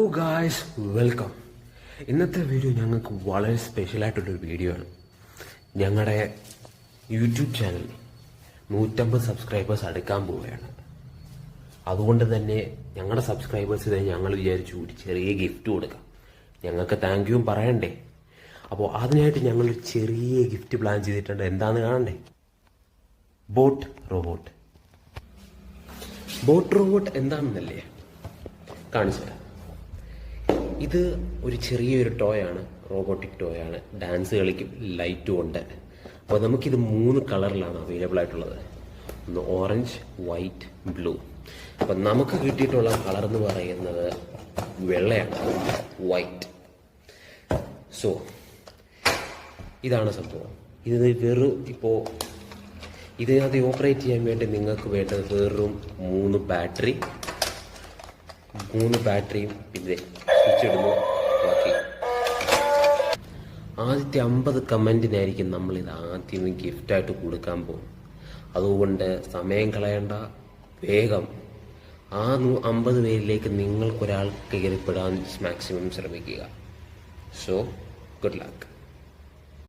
Hello guys, welcome. ഇന്നത്തെ video ഞങ്ങൾക്ക് വളരെ സ്പെഷ്യലായിട്ടുള്ളൊരു വീഡിയോ ആണ്. ഞങ്ങളുടെ യൂട്യൂബ് ചാനലിൽ 150 സബ്സ്ക്രൈബേഴ്സ് അടുക്കാൻ പോവുകയാണ്. അതുകൊണ്ട് തന്നെ ഞങ്ങളുടെ സബ്സ്ക്രൈബേഴ്സിന് ഞങ്ങൾ വിചാരിച്ചു ഒരു ചെറിയ ഗിഫ്റ്റ് കൊടുക്കാം. ഞങ്ങൾക്ക് താങ്ക് യുവും പറയണ്ടേ. അപ്പോൾ അതിനായിട്ട് ഞങ്ങളൊരു ചെറിയ ഗിഫ്റ്റ് പ്ലാൻ ചെയ്തിട്ടുണ്ട്. എന്താണെന്ന് കാണണ്ടേ? Boat robot. ബോട്ട് റോബോട്ട് എന്താണെന്നല്ലേ കാണിച്ചു തരാം. ഇത് ഒരു ചെറിയൊരു ടോയാണ്, റോബോട്ടിക് ടോയാണ്. ഡാൻസ് കളിക്കും, ലൈറ്റും ഉണ്ട്. അപ്പോൾ നമുക്കിത് 3 കളറിലാണ് അവൈലബിൾ ആയിട്ടുള്ളത്. ഒന്ന് ഓറഞ്ച്, വൈറ്റ്, ബ്ലൂ. അപ്പം നമുക്ക് കിട്ടിയിട്ടുള്ള കളർ എന്ന് പറയുന്നത് വെള്ളയാണ്, വൈറ്റ്. സോ ഇതാണ് സംഭവം. ഇത് വെറും ഇപ്പോൾ ഇതിനകത്ത് ഓപ്പറേറ്റ് ചെയ്യാൻ വേണ്ടി നിങ്ങൾക്ക് വേണ്ടത് വെറും 3 ബാറ്ററിയും പിന്നെ സ്വിച്ച് ഇടുന്നു. ബാക്കി ആദ്യത്തെ 50 കമൻറ്റിനായിരിക്കും നമ്മളിത് ആദ്യം ഗിഫ്റ്റായിട്ട് കൊടുക്കാൻ പോകും. അതുകൊണ്ട് സമയം കളയണ്ട, വേഗം ആ 50 പേരിലേക്ക് നിങ്ങൾക്കൊരാൾക്ക് കയറിപ്പെടാൻ മാക്സിമം ശ്രമിക്കുക. So good luck.